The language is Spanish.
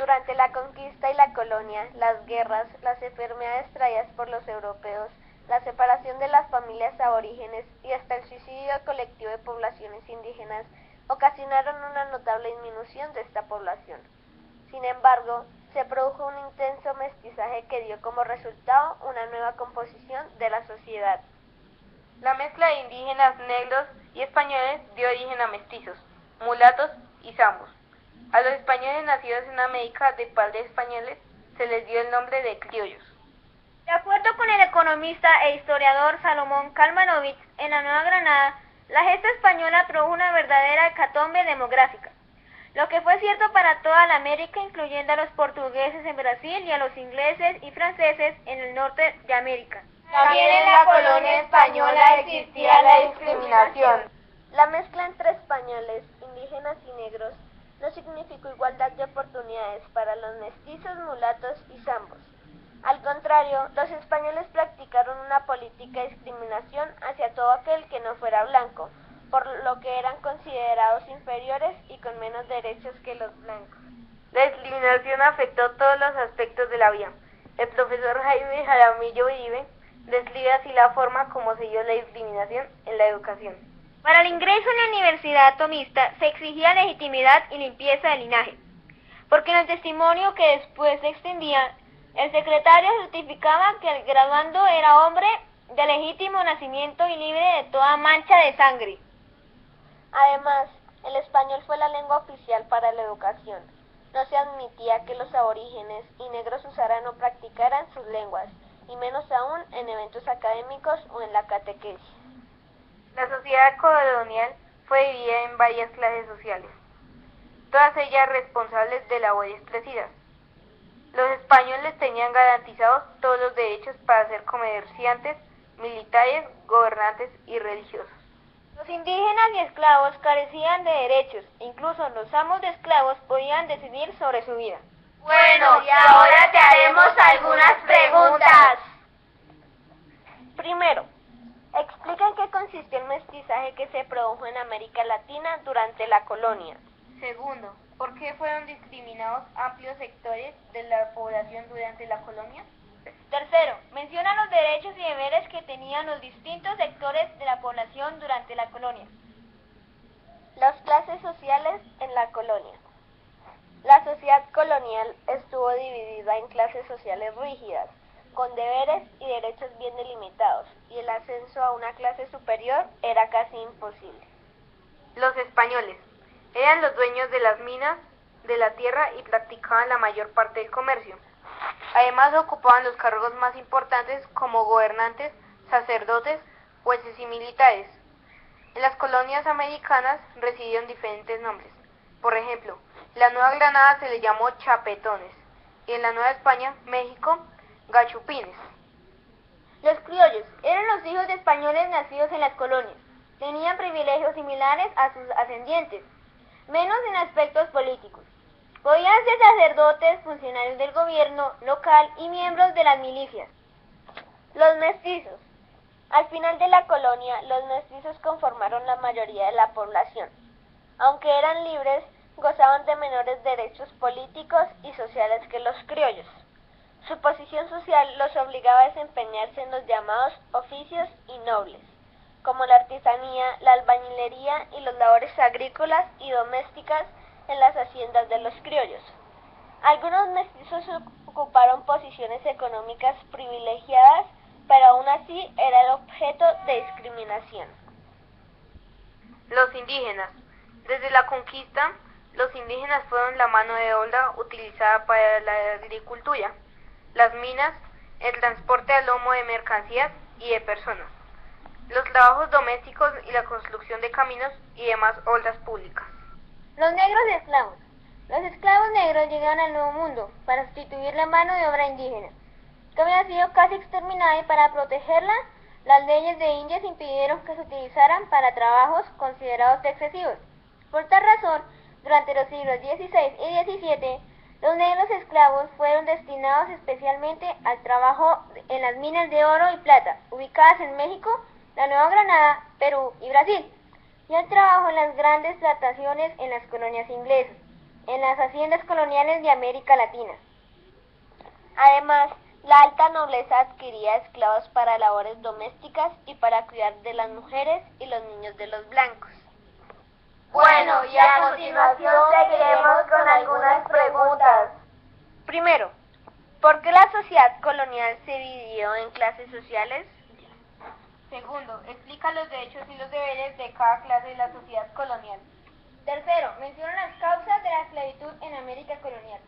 Durante la conquista y la colonia, las guerras, las enfermedades traídas por los europeos, la separación de las familias aborígenes y hasta el suicidio colectivo de poblaciones indígenas ocasionaron una notable disminución de esta población. Sin embargo, se produjo un intenso mestizaje que dio como resultado una nueva composición de la sociedad. La mezcla de indígenas, negros y españoles dio origen a mestizos, mulatos y zambos. A los españoles nacidos en América de padres españoles se les dio el nombre de criollos. De acuerdo con el economista e historiador Salomón Kalmanovich, en la Nueva Granada, la gesta española produjo una verdadera hecatombe demográfica, lo que fue cierto para toda la América, incluyendo a los portugueses en Brasil y a los ingleses y franceses en el norte de América. También en la colonia española existía la discriminación. La mezcla entre españoles, indígenas y negros no significó igualdad de oportunidades para los mestizos, mulatos y zambos. Al contrario, los españoles practicaron una política de discriminación hacia todo aquel que no fuera blanco, por lo que eran considerados inferiores y con menos derechos que los blancos. La discriminación afectó todos los aspectos de la vida. El profesor Jaime Jaramillo Uribe describe así la forma como se dio la discriminación en la educación. Para el ingreso en la universidad tomista se exigía legitimidad y limpieza de linaje, porque en el testimonio que después se extendía, el secretario certificaba que el graduando era hombre de legítimo nacimiento y libre de toda mancha de sangre. Además, el español fue la lengua oficial para la educación. No se admitía que los aborígenes y negros usaran o practicaran sus lenguas, y menos aún en eventos académicos o en la catequesis. La sociedad colonial fue dividida en varias clases sociales, todas ellas responsables de labores precidas. Los españoles tenían garantizados todos los derechos para ser comerciantes, militares, gobernantes y religiosos. Los indígenas y esclavos carecían de derechos, incluso los amos de esclavos podían decidir sobre su vida. Bueno, y ahora te haremos algunas preguntas. Primero, explica en qué consistió el mestizaje que se produjo en América Latina durante la colonia. Segundo, ¿por qué fueron discriminados amplios sectores de la población durante la colonia? Tercero, menciona los derechos y deberes que tenían los distintos sectores de la población durante la colonia. Las clases sociales en la colonia. La sociedad colonial estuvo dividida en clases sociales rígidas, con deberes y derechos bien delimitados, y el ascenso a una clase superior era casi imposible. Los españoles eran los dueños de las minas, de la tierra y practicaban la mayor parte del comercio. Además ocupaban los cargos más importantes como gobernantes, sacerdotes, jueces y militares. En las colonias americanas recibieron diferentes nombres. Por ejemplo, la Nueva Granada se le llamó chapetones y en la Nueva España, México, gachupines. Los criollos eran los hijos de españoles nacidos en las colonias. Tenían privilegios similares a sus ascendientes, menos en aspectos políticos. Podían ser sacerdotes, funcionarios del gobierno local y miembros de las milicias. Los mestizos. Al final de la colonia, los mestizos conformaron la mayoría de la población. Aunque eran libres, gozaban de menores derechos políticos y sociales que los criollos. Su posición social los obligaba a desempeñarse en los llamados oficios innobles, como la artesanía, la albañilería y las labores agrícolas y domésticas en las haciendas de los criollos. Algunos mestizos ocuparon posiciones económicas privilegiadas, pero aún así era el objeto de discriminación. Los indígenas. Desde la conquista, los indígenas fueron la mano de obra utilizada para la agricultura, las minas, el transporte a lomo de mercancías y de personas, los trabajos domésticos y la construcción de caminos y demás obras públicas. Los negros esclavos. Los esclavos negros llegaron al Nuevo Mundo para sustituir la mano de obra indígena, que había sido casi exterminada, y para protegerla, las leyes de Indias impidieron que se utilizaran para trabajos considerados excesivos. Por tal razón, durante los siglos XVI y XVII, los negros esclavos fueron destinados especialmente al trabajo en las minas de oro y plata, ubicadas en México, la Nueva Granada, Perú y Brasil, y al trabajo en las grandes plantaciones en las colonias inglesas. en las haciendas coloniales de América Latina. Además, la alta nobleza adquiría esclavos para labores domésticas y para cuidar de las mujeres y los niños de los blancos. Bueno, y a continuación seguiremos con algunas preguntas. Primero, ¿por qué la sociedad colonial se dividió en clases sociales? Segundo, explica los derechos y los deberes de cada clase de la sociedad colonial. Tercero, menciona las causas de la esclavitud en América colonial.